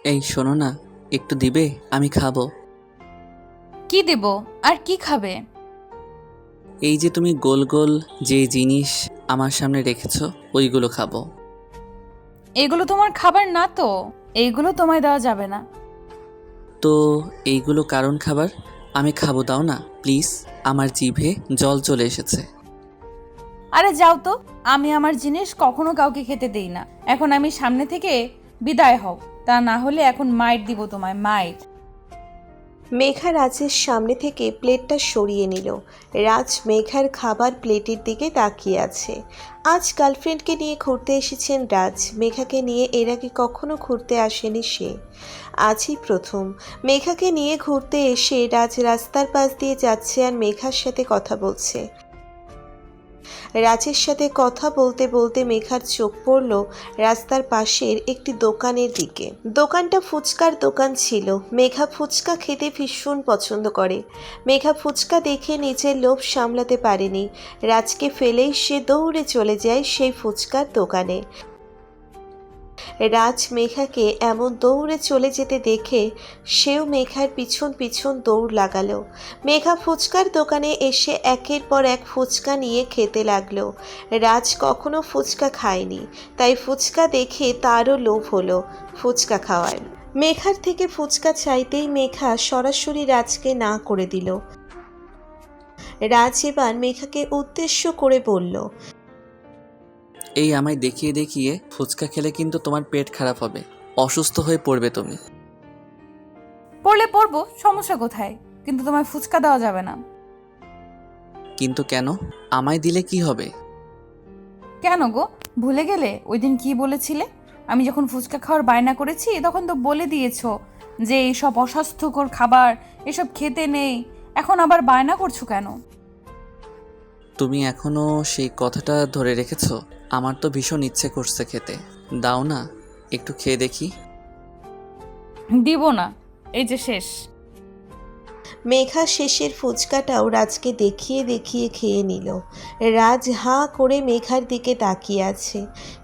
এই শোনো না, একটু দিবে? আমি খাবো। কি দেব? আর কি খাবে? এই যে তুমি গোল গোল যে জিনিস আমার সামনে রেখেছো, ওইগুলো খাবো। এগুলো তোমার খাবার না তো। এইগুলো তোমায় দেওয়া যাবে না। তো এইগুলো কারণ খাবার, আমি খাবো, দাও না প্লিজ। আমার জিভে জল চলে এসেছে। আরে যাও তো। আমি আমার জিনিস কখনো কাউকে খেতে দেই না। এখন আমি সামনে থেকে বিদায় হও। তা না হলে এখন মাইর দিব তোমায়, মাইর। মেঘা রাজের সামনে থেকে প্লেটটা সরিয়ে নিল। রাজ মেঘার খাবার প্লেটের দিকে তাকিয়ে আছে। আজ গার্লফ্রেন্ডকে নিয়ে ঘুরতে এসেছেন রাজ। মেঘাকে নিয়ে এর আগে কখনো ঘুরতে আসেনি সে, আজই প্রথম। মেঘাকে নিয়ে ঘুরতে এসে রাজ রাস্তার পাশ দিয়ে যাচ্ছে আর মেঘার সাথে কথা বলছে। রাজের সাথে কথা বলতে বলতে মেঘার চোখ পড়ল রাস্তার পাশের একটি দোকানের দিকে। দোকানটা ফুচকার দোকান ছিল। মেঘা ফুচকা খেতে ভীষণ পছন্দ করে। মেঘা ফুচকা দেখে নিজের লোভ সামলাতে পারেনি। রাজকে ফেলেই সে দৌড়ে চলে যায় সেই ফুচকার দোকানে। রাজ মেঘাকে এমন দৌড়ে চলে যেতে দেখে সেও মেঘার পিছন পিছন দৌড় লাগালো। মেঘা ফুচকার দোকানে এসে একের পর এক ফুচকা নিয়ে খেতে লাগলো। রাজ কখনো ফুচকা খায়নি, তাই ফুচকা দেখে তারও লোভ হলো ফুচকা খাওয়ার। মেঘার থেকে ফুচকা চাইতেই মেঘা সরাসরি রাজকে না করে দিল। রাজ এবার মেঘাকে উদ্দেশ্য করে বলল, এই আমায় দেখিয়ে দেখিয়ে ফুচকা খেলে কিন্তু তোমার পেট খারাপ হবে, অসুস্থ হয়ে পড়বে তুমি। পড়লে পড়বো, সমস্যা কোথায়? কিন্তু তোমায় ফুচকা দেওয়া যাবে না। কিন্তু কেন? আমায় দিলে কি হবে? কেন গো, ভুলে গেলে ওই দিন কি বলেছিলে? আমি যখন ফুচকা খাওয়ার বায়না করেছি তখন তো বলে দিয়েছো যে এইসব অস্বাস্থ্যকর খাবার, এসব খেতে নেই। এখন আবার বায়না করছো কেন? তুমি এখনো সেই কথাটা ধরে রেখেছো? আমার তো ভীষণ ইচ্ছে করছে খেতে, দাও না, একটু খেয়ে দেখি। দিব না, এই যে শেষ। মেঘা শেষের ফুচকাটাও রাজকে দেখিয়ে দেখিয়ে খেয়ে নিল। রাজ হাঁ করে মেঘার দিকে তাকিয়ে আছে।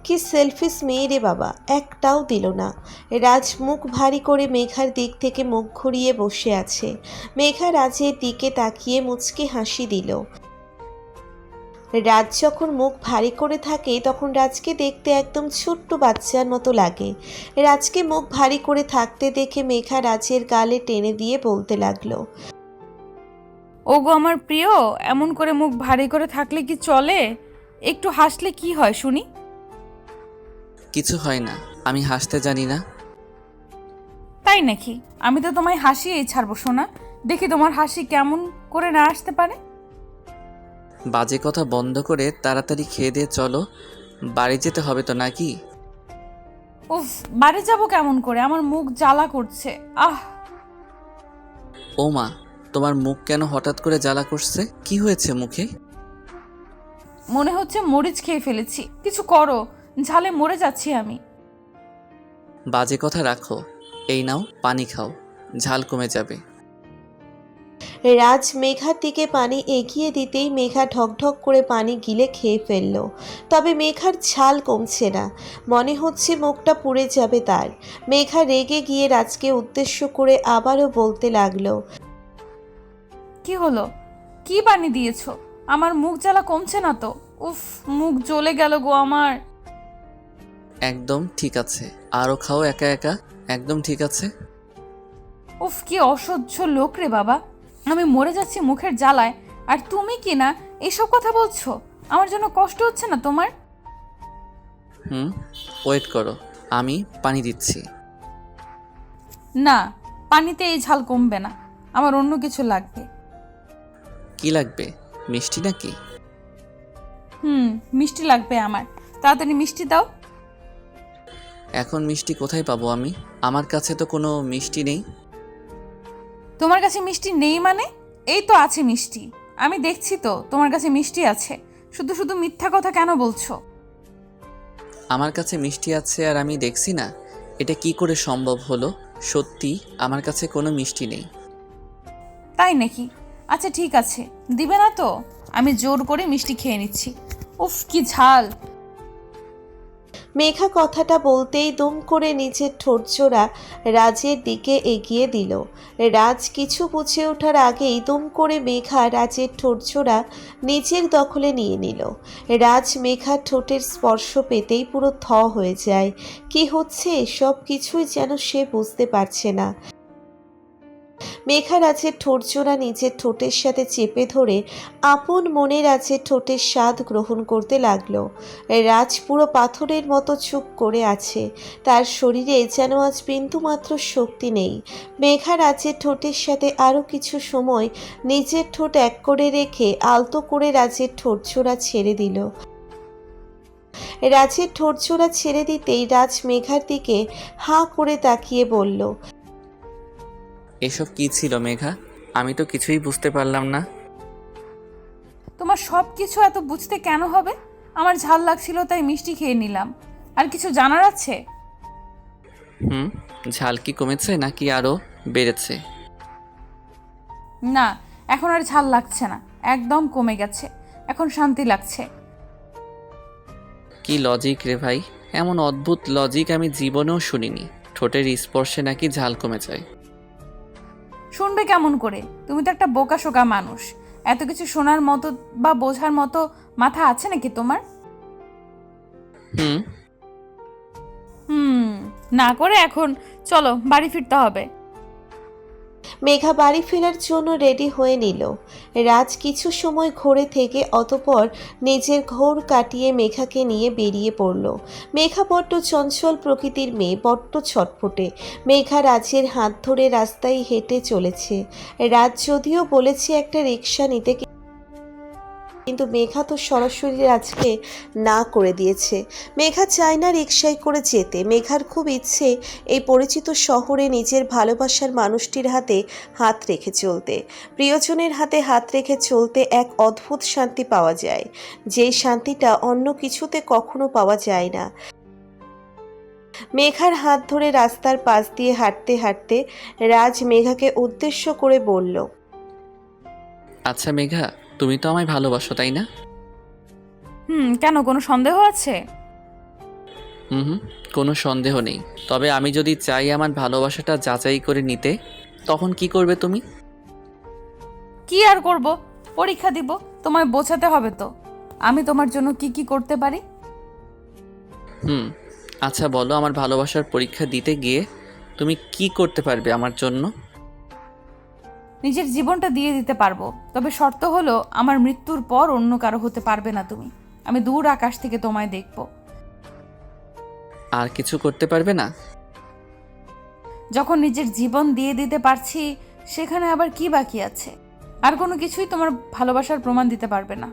কি সেলফিশ মেয়ে রে বাবা, একটাও দিল না। রাজ মুখ ভারী করে মেঘার দিক থেকে মুখ ঘুরিয়ে বসে আছে। মেঘা রাজের দিকে তাকিয়ে মুচকি হাসি দিল। রাজ যখন মুখ ভারী করে থাকে তখন রাজকে দেখতে একদম ছোট্ট বাচ্চার মতো লাগে। রাজকে মুখ ভারী করে থাকতে দেখে মেঘা রাজের গালে টেনে দিয়ে বলতে লাগলো, ওগো আমার প্রিয়, এমন করে মুখ ভারী করে থাকলে কি চলে? একটু হাসলে কি হয় শুনি? কিছু হয় না, আমি হাসতে জানি না। তাই নাকি? আমি তো তোমায় হাসিয়েই ছাড়বো সোনা। দেখি তোমার হাসি কেমন করে না আসতে পারে। বাজে কথা বন্ধ করে তাড়াতাড়ি খেয়ে দিয়ে চলো, বাড়ি যেতে হবে তো নাকি? উফ, বাড়ি যাবো কেমন করে? আমার মুখ জ্বালা করছে। আহ, ও মা, তোমার মুখ কেন হঠাৎ করে জ্বালা করছে? কি হয়েছে মুখে? মনে হচ্ছে মরিচ খেয়ে ফেলেছি। কিছু করো, ঝালে মরে যাচ্ছি আমি। বাজে কথা রাখো, এই নাও পানি খাও, ঝাল কমে যাবে। রাজ মেঘার দিকে পানি এগিয়ে দিতেই মেঘা ঢকঢক করে পানি গিলে খেয়ে ফেলল। তবে মেঘার ঝাল কমছে না, মনে হচ্ছে মুখটা পুড়ে যাবে তার। মেঘা রেগে গিয়ে রাজকে উদ্দেশ্য করে আবারও বলতে লাগলো, কি হলো? কি পানি দিয়েছো? আমার মুখ জ্বালা কমছে না তো। উফ, মুখ জ্বলে গেল গো আমার। একদম ঠিক আছে, আরও খাও একা একা, একদম ঠিক আছে। উফ, কি অসহ্য লোক রে বাবা। আমি মরে যাচ্ছি মুখের জ্বালায়, আর তুমি কি না এইসব কথা বলছো? আমার জন্য কষ্ট হচ্ছে না তোমার? ওয়েট করো, আমি পানি দিচ্ছি। না, পানিতে এই ঝাল কমবে না। আমার অন্য কিছু লাগবে। কি লাগবে? মিষ্টি নাকি? মিষ্টি লাগবে আমার। তাড়াতাড়ি মিষ্টি দাও। এখন মিষ্টি কোথায় পাবো আমি? আমার কাছে তো কোনো মিষ্টি নেই। তোমার কাছে মিষ্টি নেই মানে? এই তো আছে মিষ্টি। আমি দেখছি তো তোমার কাছে মিষ্টি আছে। শুধু শুধু মিথ্যা কথা কেন বলছো? আমার কাছে মিষ্টি আছে আর আমি দেখছি না? এটা কি করে সম্ভব হলো? সত্যি আমার কাছে কোনো মিষ্টি নেই। তাই নাকি? আচ্ছা ঠিক আছে, দিবে না তো? আমি জোর করে মিষ্টি খেয়ে নিচ্ছি। উফ, কি ঝাল। মেঘা কথাটা বলতেই দুম করে নিজের ঠোঁটজোড়া রাজের দিকে এগিয়ে দিল। রাজ কিছু বুঝে ওঠার আগেই দুম করে মেঘা রাজের ঠোঁটজোড়া নিজের দখলে নিয়ে নিল। রাজ মেঘার ঠোঁটের স্পর্শ পেতেই পুরো থ হয়ে যায়। কি হচ্ছে সব কিছুই যেন সে বুঝতে পারছে না। মেঘা রাজের ঠোঁটজোড়া নিজের ঠোঁটের সাথে চেপে ধরে আপন মনে রাজের ঠোঁটের স্বাদ গ্রহণ করতে লাগলো। রাজ পুরো পাথরের মতো চুপ করে আছে, তার শরীরে যেন আজ বিন্দুমাত্র শক্তি নেই। মেঘা রাজের ঠোঁটের সাথে আরও কিছু সময় নিজের ঠোঁট এক করে রেখে আলতো করে রাজের ঠোঁটজোড়া ছেড়ে দিল। রাজের ঠোঁটজোড়া ছেড়ে দিতেই রাজ মেঘার দিকে হাঁ করে তাকিয়ে বলল, এসব কি ছিল মেঘা? আমি তো কিছুই বুঝতে পারলাম না। তোমার সব কিছু এত বুঝতে কেন হবে? আমার ঝাল লাগছিল তাই মিষ্টি খেয়ে নিলাম। আর কিছু জানার আছে? ঝাল কি কমেছে নাকি আরও বেড়েছে? না, এখন আর ঝাল লাগছে না, একদম কমে গেছে। এখন শান্তি লাগছে। কি লজিক রে ভাই! এমন অদ্ভুত লজিক আমি জীবনেও শুনিনি। ঠোঁটের স্পর্শে নাকি ঝাল কমে যায়। শুনবে কেমন করে? তুমি তো একটা বোকাশোকা মানুষ। এত কিছু শোনার মতো বা বোঝার মতো মাথা আছে নাকি তোমার? হুম হুম না করে এখন চলো বাড়ি ফিরতে হবে। মেঘা বাড়ি ফেরার জন্য রেডি হয়ে নিল। রাজ কিছু সময় ঘোরে থেকে অতঃপর নিজের ঘোর কাটিয়ে মেঘাকে নিয়ে বেরিয়ে পড়ল। মেঘা বড্ড চঞ্চল প্রকৃতির মেয়ে, বড্ড ছটফটে। মেঘা রাজের হাত ধরে রাস্তায় হেঁটে চলেছে। রাজ যদিও বলেছে একটা রিক্সা নিতে, কিন্তু মেঘা তো সরাসরি রাজকে না করে দিয়েছে। মেঘা চায় না রিকশায় করে যেতে। মেঘার খুব ইচ্ছে এই পরিচিত শহরে নিজের ভালোবাসার মানুষটির হাতে হাত রেখে চলতে। প্রিয়জনের হাতে হাত রেখে চলতে এক অদ্ভুত শান্তি পাওয়া যায়, যেই শান্তিটা অন্য কিছুতে কখনো পাওয়া যায় না। মেঘার হাত ধরে রাস্তার পাশ দিয়ে হাঁটতে হাঁটতে রাজ মেঘাকে উদ্দেশ্য করে বলল, আচ্ছা মেঘা, তুমি তো আমায় ভালোবাসো তাই না? কেন কোনো সন্দেহ আছে? হুম, কোনো সন্দেহ নেই। তবে আমি যদি চাই আমার ভালোবাসাটা যাচাই করে নিতে, তখন কি করবে তুমি? কি আর করব? পরীক্ষা দিব। তোমায় বোঝাতে হবে তো আমি তোমার জন্য কি কি করতে পারি। আচ্ছা বলো, আমার ভালোবাসার পরীক্ষা দিতে গিয়ে তুমি কি করতে পারবে আমার জন্য? নিজের জীবনটা দিয়ে দিতে পারবো, তবে শর্ত হলো আমার মৃত্যুর পর অন্য কারো হতে পারবে না তুমি। আমি দূর আকাশ থেকে তোমায় দেখব। আর কিছু করতে পারবে না? যখন নিজের জীবন দিয়ে দিতে পারছি, সেখানে আবার কি বাকি আছে? আর কোনো কিছুই তোমার ভালোবাসার প্রমাণ দিতে পারবে না।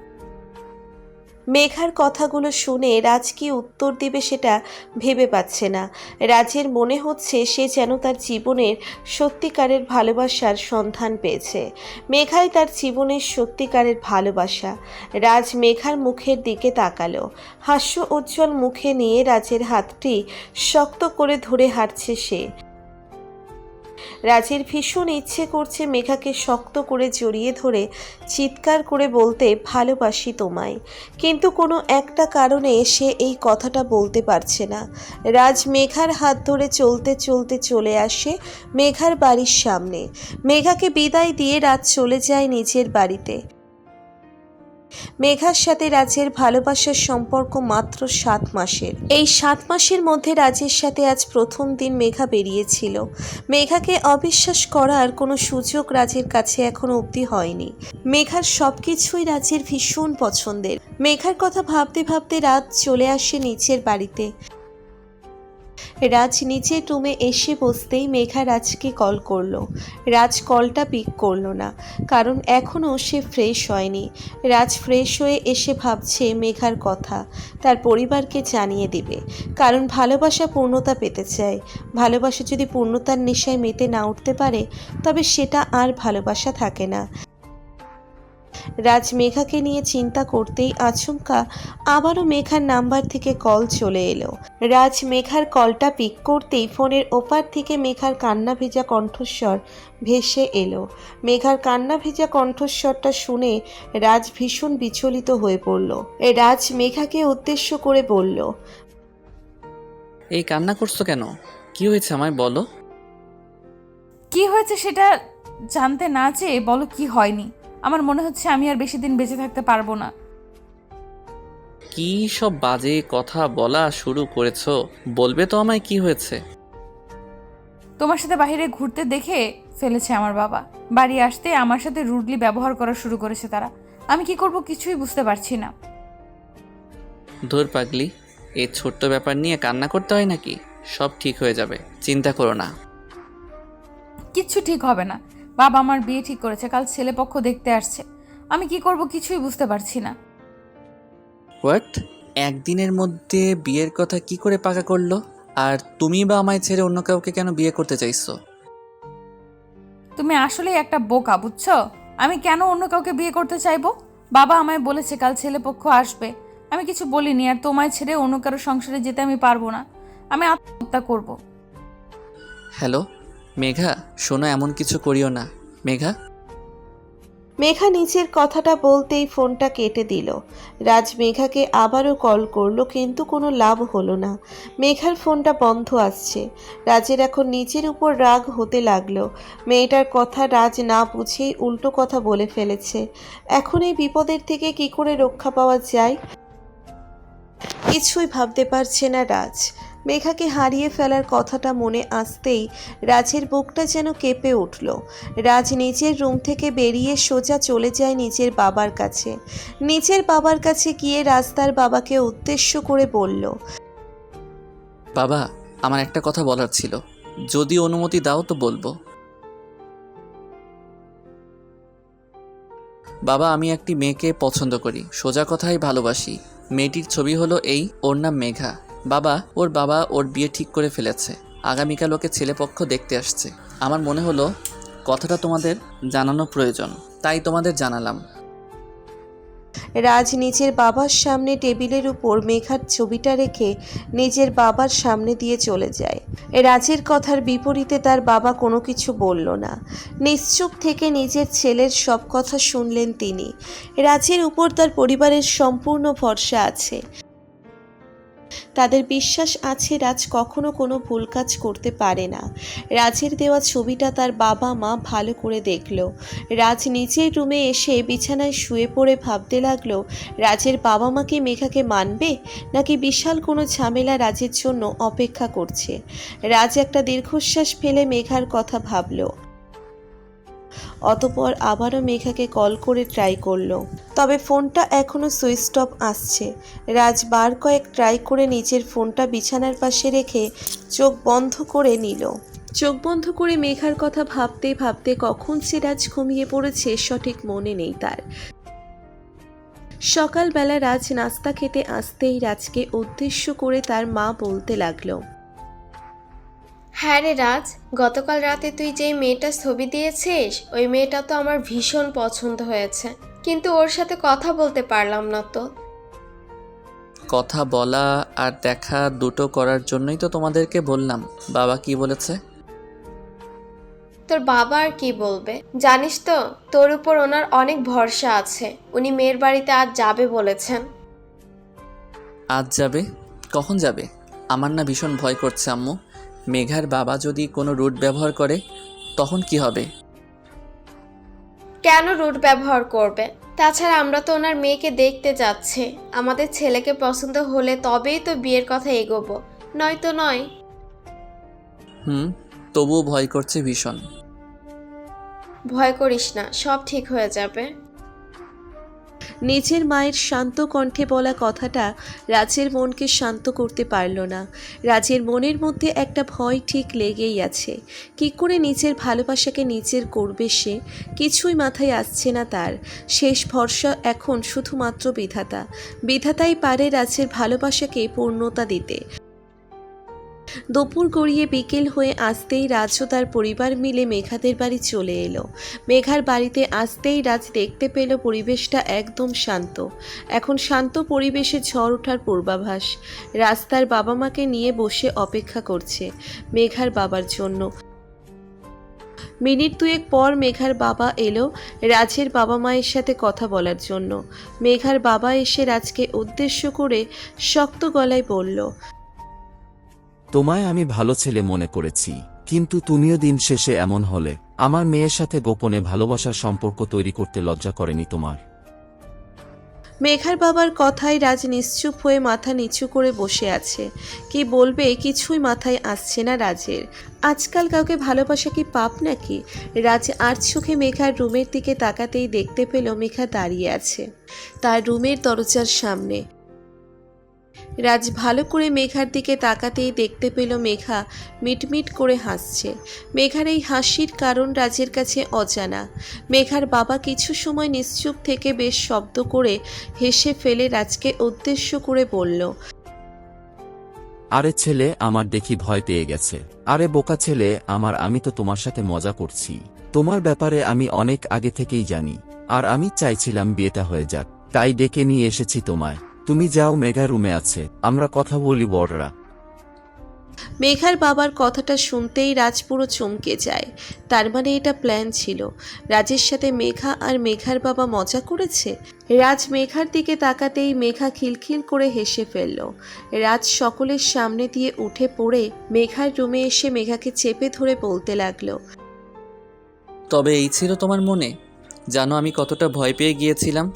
মেঘার কথাগুলো শুনে রাজ কি উত্তর দিবে সেটা ভেবে পাচ্ছে না। রাজের মনে হচ্ছে সে যেন তার জীবনের সত্যিকারের ভালোবাসার সন্ধান পেয়েছে। মেঘাই তার জীবনের সত্যিকারের ভালোবাসা। রাজ মেঘার মুখের দিকে তাকালো। হাস্য উজ্জ্বল মুখে নিয়ে রাজের হাতটি শক্ত করে ধরে হাঁটছে সে। রাজের ভীষণ ইচ্ছে করছে মেঘাকে শক্ত করে জড়িয়ে ধরে চিৎকার করে বলতে, ভালোবাসি তোমায়। কিন্তু কোনো একটা কারণে সে এই কথাটা বলতে পারছে না। রাজ মেঘার হাত ধরে চলতে চলতে চলে আসে মেঘার বাড়ির সামনে। মেঘাকে বিদায় দিয়ে রাজ চলে যায় নিজের বাড়িতে। মেঘার সাথে রাজের ভালোবাসার সম্পর্ক মাত্র 7 মাসের। এই 7 মাসের মধ্যে রাজের সাথে আজ প্রথম দিন মেঘা বেরিয়েছিল। মেঘাকে অবিশ্বাস করার কোনো সুযোগ রাজের কাছে এখনো অবধি হয়নি। মেঘার সব কিছুই রাজের ভীষণ পছন্দের। মেঘার কথা ভাবতে ভাবতে রাত চলে আসে নিচের বাড়িতে। রাজ নিচের রুমে এসে বসতেই মেঘা রাজকে কল করলো। রাজ কলটা পিক করলো না, কারণ এখনও সে ফ্রেশ হয়নি। রাজ ফ্রেশ হয়ে এসে ভাবছে মেঘার কথা, তার পরিবারকে জানিয়ে দিবে। কারণ ভালোবাসা পূর্ণতা পেতে চায়। ভালোবাসা যদি পূর্ণতার নেশায় মেতে না উঠতে পারে, তবে সেটা আর ভালোবাসা থাকে না। রাজ মেঘাকে নিয়ে চিন্তা করতেই আচমকা আবারও মেঘার নাম্বার থেকে কল চলে এলো। রাজ মেঘার কলটা পিক করতেই ফোনের ওপার থেকে মেঘার কান্না ভেজা কণ্ঠস্বর ভেসে এলো। মেঘার কান্না ভেজা কণ্ঠস্বরটা শুনে রাজ ভীষণ বিচলিত হয়ে পড়ল। রাজ মেঘাকে উদ্দেশ্য করে বলল, এই কান্না করছো কেন? কি হয়েছে আমায় বলো। কি হয়েছে সেটা জানতে না চেয়ে বলো কি হয়নি। আমার মনে হচ্ছে আমি আর বেশি দিন বেঁচে থাকতে পারবো না। কি সব বাজে কথা বলা শুরু করেছো? বলবে তো আমায় কি হয়েছে? তোমার সাথে বাইরে ঘুরতে দেখে ফেলেছে আমার বাবা। বাড়ি আসতে আমার সাথে রুডলি ব্যবহার করা শুরু করেছে তারা। আমি কি করব কিছুই বুঝতে পারছি না। ধুর পাগলি, এই ছোট্ট ব্যাপার নিয়ে কান্না করতে হয় নাকি? সব ঠিক হয়ে যাবে, চিন্তা করো না। কিচ্ছু ঠিক হবে না। বাবা আমার বিয়ে ঠিক করেছে, কাল ছেলেপক্ষ দেখতে আসছে। আমি কি করব কিছুই বুঝতে পারছি না। হোয়াট? একদিনের মধ্যে বিয়ের কথা কি করে পাকা করলো? আর তুমি বা আমায় ছেড়ে অন্য কাউকে কেন বিয়ে করতে চাইছো? তুমি আসলেই একটা বোকা, বুঝছো? আমি কেন অন্য কাউকে বিয়ে করতে চাইবো? বাবা আমায় বলেছে কাল ছেলেপক্ষ আসবে। আমি কিছু বলিনি, আর তোমায় ছেড়ে অন্য কারো সংসারে যেতে আমি পারবো না। আমি আত্মহত্যা করব। হ্যালো মেঘা, শোনো, এমন কিছু করিও না। মেঘা। মেঘা নিজের কথাটা বলতেই ফোনটা কেটে দিল। রাজ মেঘাকে আবারও কল করলো, কিন্তু কোনো লাভ হলো না। মেঘার ফোনটা বন্ধ আসছে। রাজের এখন নিজের উপর রাগ হতে লাগলো। মেয়েটার কথা রাজ না বুঝেই উল্টো কথা বলে ফেলেছে। এখন এই বিপদের থেকে কি করে রক্ষা পাওয়া যায় কিছুই ভাবতে পারছে না রাজ। মেঘাকে হারিয়ে ফেলার কথাটা মনে আসতেই রাজের বুকটা যেন কেঁপে উঠল। রাজ নিজের রুম থেকে বেরিয়ে সোজা চলে যায় নিজের বাবার কাছে। নিজের বাবার কাছে গিয়ে রাজ তার বাবাকে উদ্দেশ্য করে বলল, বাবা, আমার একটা কথা বলার ছিল, যদি অনুমতি দাও তো বলবো। বাবা, আমি একটি মেয়েকে পছন্দ করি, সোজা কথাই ভালোবাসি। মেয়েটির ছবি হলো এই, ওর নাম মেঘা। ওর বাবা ওর বিয়ে ঠিক করে ফেলেছে। আগামীকাল ওকে ছেলেপক্ষ দেখতে আসছে। আমার মনে হলো কথাটা তোমাদের জানানো প্রয়োজন, তাই তোমাদের জানালাম। রাজ নিজের বাবার সামনে টেবিলের উপর মেঘার ছবিটা রেখে নিজের বাবার সামনে দিয়ে চলে যায়। রাজের কথার বিপরীতে তার বাবা কোনো কিছু বলল না। নিশ্চুপ থেকে নিজের ছেলের সব কথা শুনলেন তিনি। রাজের উপর তার পরিবারের সম্পূর্ণ ভরসা আছে। তাদের বিশ্বাস আছে রাজ কখনো কোনো ভুল কাজ করতে পারে না। রাজের দেওয়া ছবিটা তার বাবা মা ভালো করে দেখলো। রাজ নিজের রুমে এসে বিছানায় শুয়ে পড়ে ভাবতে লাগলো, রাজের বাবা মা কি মেঘাকে মানবে, নাকি বিশাল কোনো ঝামেলা রাজের জন্য অপেক্ষা করছে। রাজ একটা দীর্ঘশ্বাস ফেলে মেঘার কথা ভাবলো। অতঃপর আবারও মেঘাকে কল করে ট্রাই করলো, তবে ফোনটা এখনও সুইচ অফ আসছে। রাজ বার কয়েক ট্রাই করে নিজের ফোনটা বিছানার পাশে রেখে চোখ বন্ধ করে নিল। চোখ বন্ধ করে মেঘার কথা ভাবতে ভাবতে কখন সে রাজ ঘুমিয়ে পড়েছে সঠিক মনে নেই তার। সকালবেলা রাজ নাস্তা খেতে আসতেই রাজকে উদ্দেশ্য করে তার মা বলতে লাগলো, হ্যাঁ রে রাজ, গতকাল রাতে তুই যেই মেয়েটার ছবি দিয়েছিস ওই মেয়েটা তো আমার ভীষণ পছন্দ হয়েছে, কিন্তু ওর সাথে কথা বলতে পারলাম না তো। কথা বলা আর দেখা দুটো করার জন্যই তো তোমাদেরকে বললাম। বাবা কি বলেছে? তোর বাবা আর কি বলবে, জানিস তো তোর উপর ওনার অনেক ভরসা আছে। উনি মেয়ের বাড়িতে আজ যাবে বলেছেন। আজ যাবে? কখন যাবে? আমার না ভীষণ ভয় করছে আম্মু। মেঘার বাবা যদি কোনো রুট ব্যবহার করে তখন কি হবে? কেন রুট ব্যবহার করবে? তাছাড়া আমরা তো ওনার মেয়েকে দেখতে যাচ্ছি। আমাদের ছেলেকে পছন্দ হলে তবেই তো বিয়ের কথা এগোবো, নয়তো নয়। তবুও ভয় করছে ভীষণ। ভয় করিস না, সব ঠিক হয়ে যাবে। নিজের মায়ের শান্ত কণ্ঠে বলা কথাটা রাজের মনকে শান্ত করতে পারল না। রাজের মনের মধ্যে একটা ভয় ঠিক লেগেই আছে। কি করে নিজের ভালোবাসাকে নিজের করবে সে, কিছুই মাথায় আসছে না তার। শেষ ভরসা এখন শুধুমাত্র বিধাতা। বিধাতাই পারে রাজের ভালোবাসাকে পূর্ণতা দিতে। দুপুর গড়িয়ে বিকেল হয়ে আসতেই রাজ ও তার পরিবার মিলে মেঘাদের বাড়ি চলে এলো। মেঘার বাড়িতে আসতেই রাজ দেখতে পেল পরিবেশটা একদম শান্ত। এখন শান্ত পরিবেশে ঝড় ওঠার পূর্বাভাস। রাজ তার বাবা মাকে নিয়ে বসে অপেক্ষা করছে মেঘার বাবার জন্য। মিনিট দুয়েক পর মেঘার বাবা এলো রাজের বাবা মায়ের সাথে কথা বলার জন্য। মেঘার বাবা এসে রাজকে উদ্দেশ্য করে শক্ত গলায় বলল, তোমায় আমি ভালো ছেলে মনে করেছি, কিন্তু তুমিও দিন শেষে এমন হলে। আমার মেয়ের সাথে গোপনে ভালোবাসার সম্পর্ক তৈরি করতে লজ্জা করেনি তোমার? মেঘার বাবার কথায় রাজ নিশ্চুপ হয়ে মাথা নিচু করে বসে আছে। কি বলবে কিছুই মাথায় আসছে না রাজের। আজকাল কাউকে ভালোবাসা কি পাপ নাকি? রাজ আর চোখে মেঘার রুমের দিকে তাকাতেই দেখতে পেল মেঘা দাঁড়িয়ে আছে তার রুমের দরজার সামনে। রাজ ভালো করে মেঘার দিকে তাকাতেই দেখতে পেল মেঘা মিটমিট করে হাসছে। মেঘার এই হাসির কারণ রাজের কাছে অজানা। মেঘার বাবা কিছু সময় নিশ্চুপ থেকে বেশ শব্দ করে হেসে ফেলে রাজকে উদ্দেশ্য করে বলল, আরে ছেলে আমার দেখি ভয় পেয়ে গেছে। আরে বোকা ছেলে আমার, আমি তো তোমার সাথে মজা করছি। তোমার ব্যাপারে আমি অনেক আগে থেকেই জানি, আর আমি চাইছিলাম বিয়েটা হয়ে যাক, তাই ডেকে নিয়ে এসেছি তোমায়। তুমি যাও, মেঘা রুমে আছে, আমরা কথা বলি বড়রা। মেঘার বাবার কথাটা শুনতেই রাজ পুরো চমকে যায়। তার মানে এটা প্ল্যান ছিল, রাজের সাথে মেঘা আর মেঘার বাবা মজা করেছে। রাজ মেঘার দিকে তাকাতেই মেঘা খিলখিল করে হেসে ফেলল। রাজ সকলের সামনে দিয়ে উঠে পড়ে মেঘার রুমে এসে মেঘাকে চেপে ধরে বলতে লাগলো, তবে এই ছিল তোমার মনে? জানো আমি কতটা ভয় পেয়ে গিয়েছিলাম।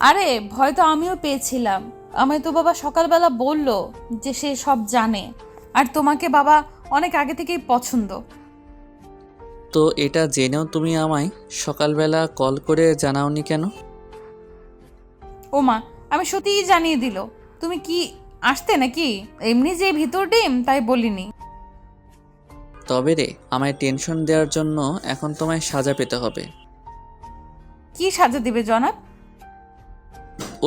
আরে ভয় তো আমিও পেয়েছিলাম। আমায় তো বাবা সকালবেলা বলল যে সে সব জানে, আর তোমাকে বাবা অনেক আগে থেকেই পছন্দ। তো এটা জেনেও তুমি আমায় সকালবেলা কল করে জানাওনি কেন? ওমা, আমি সত্যিই জানিয়ে দিল। তুমি কি আসতে নাকি? এমনি যে ভিতর ডিম তাই বলিনি। তবে রে, আমায় টেনশন দেওয়ার জন্য এখন তোমায় সাজা পেতে হবে। কি সাজা দিবে জনাব?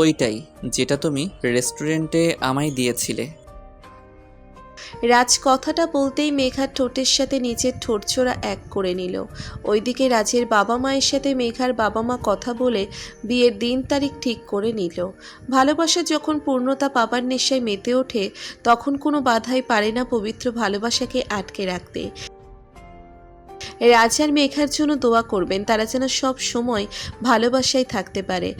ওইটাই যেটা তুমি রেস্টুরেন্টে আমায় দিয়েছিলে। রাজ কথাটা বলতেই মেঘার ঠোঁটের সাথে নিচের ঠোঁটছোড়া এক করে নিল। ওইদিকে রাজের বাবা মায়ের সাথে মেঘার বাবা মা কথা বলে বিয়ের দিন তারিখ ঠিক করে নিল। ভালোবাসা যখন পূর্ণতা পাবার নেশায় মেতে ওঠে, তখন কোনো বাধাই পারে না পবিত্র ভালোবাসাকে আটকে রাখতে। রাজ আর মেঘার জন্য দোয়া করবেন, তারা যেন সব সময় ভালোবাসায় থাকতে পারে।